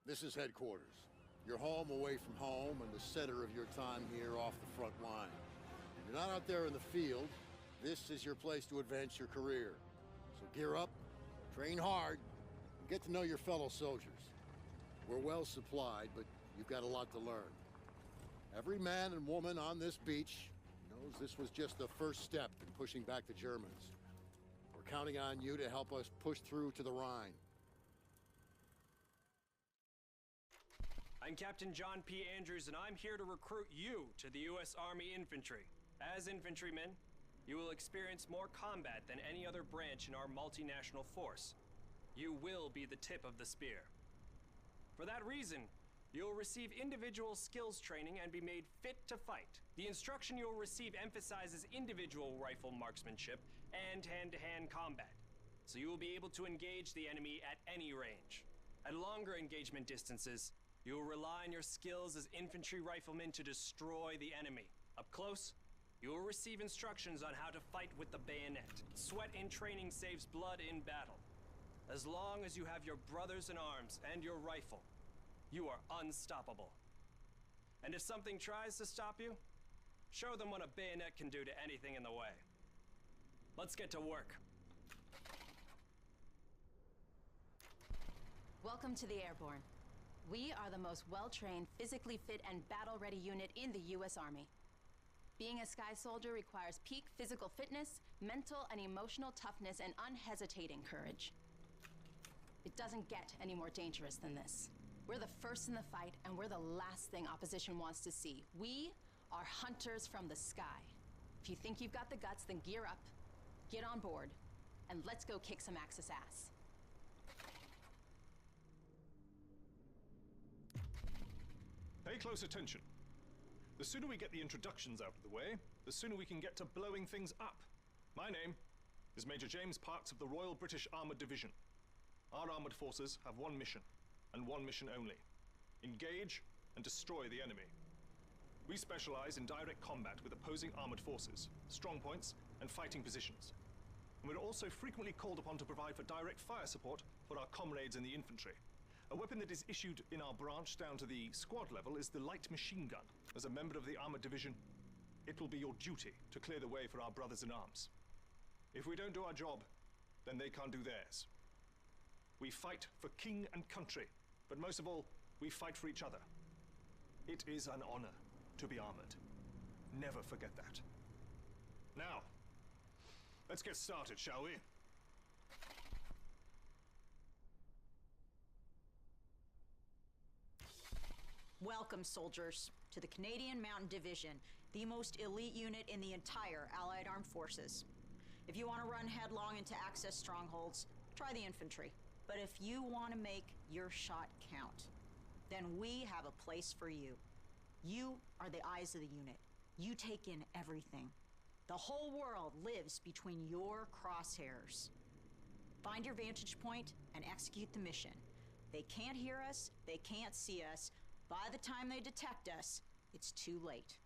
This is headquarters. Your home away from home and the center of your time here off the front line. You're not out there in the field. This is your place to advance your career. So gear up, train hard, and get to know your fellow soldiers. We're well supplied, but you've got a lot to learn. Every man and woman on this beach knows this was just the first step in pushing back the Germans. We're counting on you to help us push through to the Rhine. I'm Captain John P. Andrews, and I'm here to recruit you to the U.S. Army Infantry. As infantrymen, you will experience more combat than any other branch in our multinational force. You will be the tip of the spear. For that reason, you'll receive individual skills training and be made fit to fight. The instruction you'll receive emphasizes individual rifle marksmanship and hand-to-hand combat, so you will be able to engage the enemy at any range. At longer engagement distances, you will rely on your skills as infantry riflemen to destroy the enemy. Up close, you will receive instructions on how to fight with the bayonet. Sweat in training saves blood in battle. As long as you have your brothers in arms and your rifle, you are unstoppable. And if something tries to stop you, show them what a bayonet can do to anything in the way. Let's get to work. Welcome to the Airborne. We are the most well-trained, physically fit, and battle-ready unit in the U.S. Army. Being a Sky Soldier requires peak physical fitness, mental and emotional toughness, and unhesitating courage. It doesn't get any more dangerous than this. We're the first in the fight, and we're the last thing opposition wants to see. We are hunters from the sky. If you think you've got the guts, then gear up, get on board, and let's go kick some Axis ass. Pay close attention. The sooner we get the introductions out of the way, the sooner we can get to blowing things up. My name is Major James Parks of the Royal British Armoured Division. Our armoured forces have one mission, and one mission only: engage and destroy the enemy. We specialize in direct combat with opposing armoured forces, strong points, and fighting positions. And we're also frequently called upon to provide for direct fire support for our comrades in the infantry. A weapon that is issued in our branch down to the squad level is the light machine gun. As a member of the armoured division, it will be your duty to clear the way for our brothers in arms. If we don't do our job, then they can't do theirs. We fight for king and country, but most of all, we fight for each other. It is an honor to be armored. Never forget that. Now, let's get started, shall we? Welcome, soldiers, to the Canadian Mountain Division, the most elite unit in the entire Allied Armed Forces. If you want to run headlong into Axis strongholds, try the infantry. But if you want to make your shot count, then we have a place for you. You are the eyes of the unit. You take in everything. The whole world lives between your crosshairs. Find your vantage point and execute the mission. They can't hear us, they can't see us. By the time they detect us, it's too late.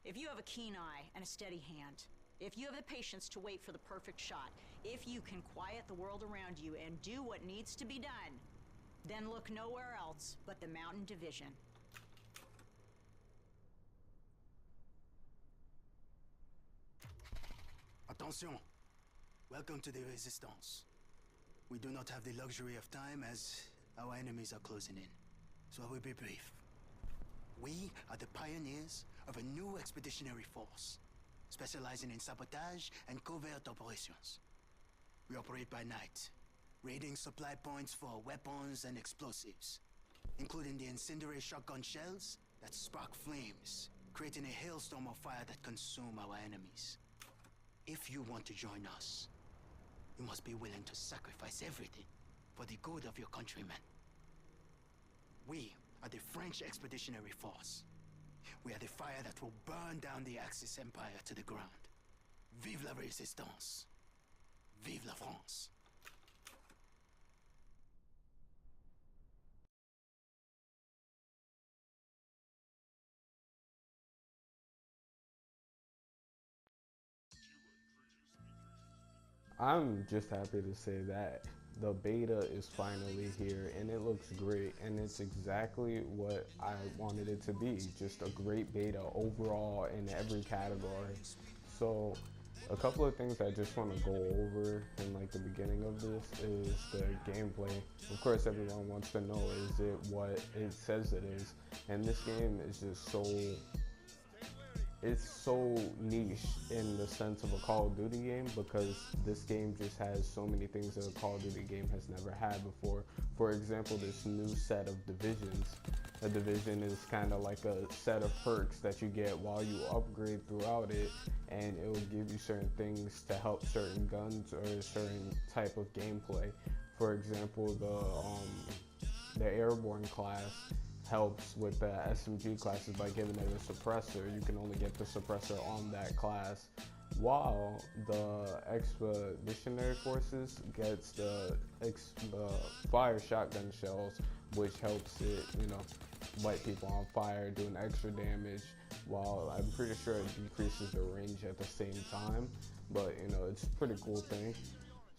If you have a keen eye and a steady hand, if you have the patience to wait for the perfect shot, if you can quiet the world around you and do what needs to be done, then look nowhere else but the Mountain Division. Attention! Welcome to the Resistance. We do not have the luxury of time as our enemies are closing in, so I will be brief. We are the pioneers of a new expeditionary force, specializing in sabotage and covert operations. We operate by night, raiding supply points for weapons and explosives, including the incendiary shotgun shells that spark flames, creating a hailstorm of fire that consume our enemies. If you want to join us, you must be willing to sacrifice everything for the good of your countrymen. We are the French Expeditionary Force. We are the fire that will burn down the Axis Empire to the ground. Vive la Résistance! Vive la France! I'm just happy to say that the beta is finally here and it looks great, and it's exactly what I wanted it to be, just a great beta overall in every category. So a couple of things I just want to go over in like the beginning of this is the gameplay. Of course, everyone wants to know, is it what it says it is? And this game is just it's so niche in the sense of a Call of Duty game, because this game just has so many things that a Call of Duty game has never had before. For example, this new set of divisions. A division is kind of like a set of perks that you get while you upgrade throughout it, and it will give you certain things to help certain guns or a certain type of gameplay. For example, the airborne class helps with the SMG classes by giving it a suppressor. You can only get the suppressor on that class, while the expeditionary forces gets the fire shotgun shells, which helps it, light people on fire, doing extra damage, while I'm pretty sure it decreases the range at the same time. But it's a pretty cool thing.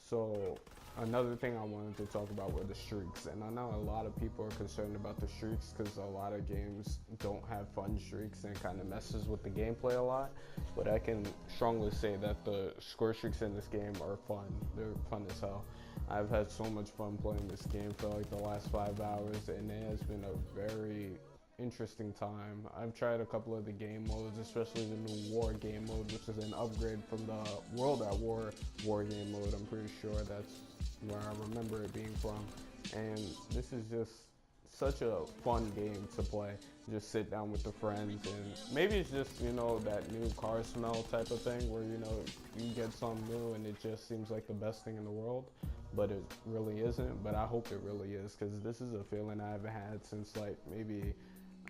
So another thing I wanted to talk about were the streaks, and I know a lot of people are concerned about the streaks because a lot of games don't have fun streaks and kind of messes with the gameplay a lot, but I can strongly say that the score streaks in this game are fun. They're fun as hell. I've had so much fun playing this game for like the last 5 hours, and it has been a very interesting time. I've tried a couple of the game modes, especially the new war game mode, which is an upgrade from the World at War game mode. I'm pretty sure that's where I remember it being from. And this is just such a fun game to play. Just sit down with the friends, and maybe it's just, that new car smell type of thing where, you get something new and it just seems like the best thing in the world, but it really isn't. But I hope it really is, because this is a feeling I haven't had since like maybe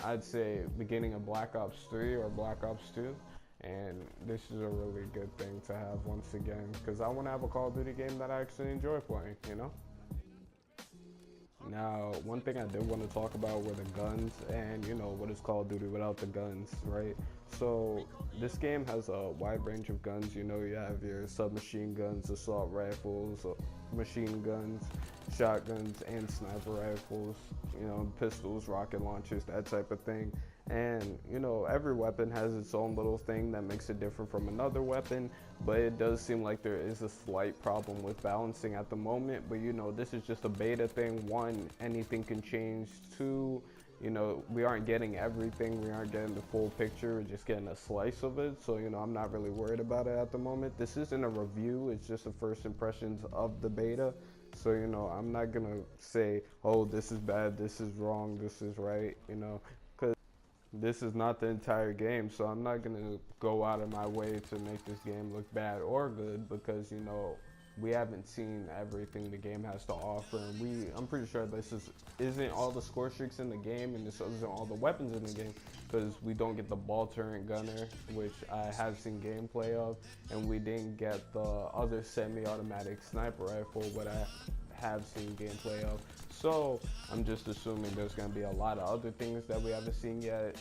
I'd say beginning of Black Ops 3 or Black Ops 2. And this is a really good thing to have once again, because I want to have a Call of Duty game that I actually enjoy playing, Now, one thing I did want to talk about were the guns, and what is Call of Duty without the guns, right? So this game has a wide range of guns. You have your submachine guns, assault rifles, machine guns, shotguns, and sniper rifles, pistols, rocket launchers, that type of thing. And every weapon has its own little thing that makes it different from another weapon, but it does seem like there is a slight problem with balancing at the moment. But this is just a beta thing. One, anything can change. Two, we aren't getting everything. We aren't getting the full picture. We're just getting a slice of it. So I'm not really worried about it at the moment. This isn't a review. It's just the first impressions of the beta. So I'm not gonna say, oh, this is bad, this is wrong, this is right, because this is not the entire game. So I'm not gonna go out of my way to make this game look bad or good, because we haven't seen everything the game has to offer, and I'm pretty sure this isn't all the score streaks in the game, and this isn't all the weapons in the game, because we don't get the ball turret gunner, which I have seen gameplay of, and we didn't get the other semi-automatic sniper rifle, what I have seen gameplay of. So I'm just assuming there's going to be a lot of other things that we haven't seen yet.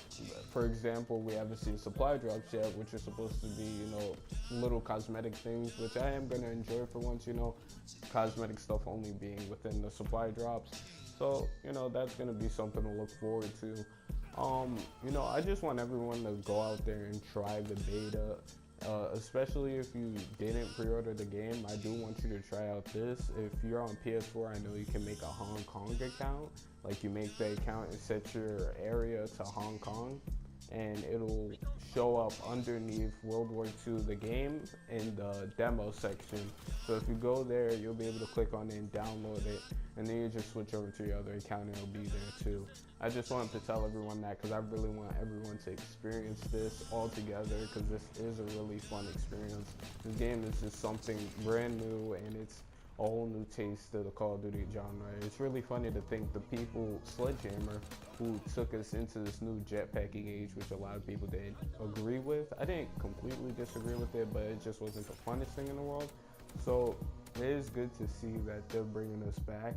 For example, we haven't seen supply drops yet, which are supposed to be, little cosmetic things, which I am going to enjoy for once, cosmetic stuff only being within the supply drops. So, that's going to be something to look forward to. I just want everyone to go out there and try the beta. Especially if you didn't pre-order the game, I do want you to try out this. If you're on PS4, I know you can make a Hong Kong account. Like, you make the account and set your area to Hong Kong, and it'll show up underneath World War II, the game, in the demo section. So if you go there, you'll be able to click on it and download it, and then you just switch over to your other account and it'll be there too. I just wanted to tell everyone that, because I really want everyone to experience this all together, because this is a really fun experience. This game is just something brand new, and it's a whole new taste to the Call of Duty genre. It's really funny to think the people, Sledgehammer, who took us into this new jetpacking age, which a lot of people didn't agree with. I didn't completely disagree with it, but it just wasn't the funnest thing in the world. So it is good to see that they're bringing us back.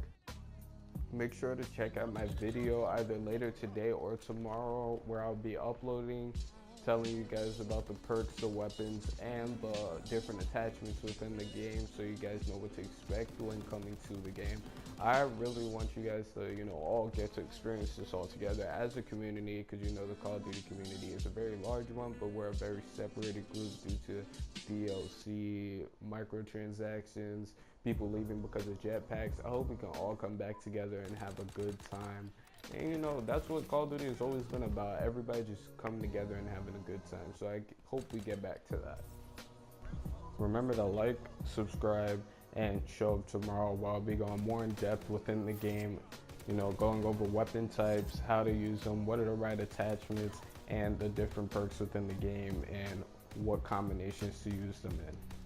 Make sure to check out my video either later today or tomorrow, where I'll be uploading telling you guys about the perks, the weapons, and the different attachments within the game, so you guys know what to expect when coming to the game. I really want you guys to, you know, all get to experience this all together as a community, because you know the Call of Duty community is a very large one, but we're a very separated group due to DLC, microtransactions, people leaving because of jetpacks. I hope we can all come back together and have a good time. And you know, that's what Call of Duty has always been about. Everybody just coming together and having a good time. So I hope we get back to that. Remember to like, subscribe, and show up tomorrow while we go more in depth within the game. You know, going over weapon types, how to use them, what are the right attachments, and the different perks within the game, and what combinations to use them in.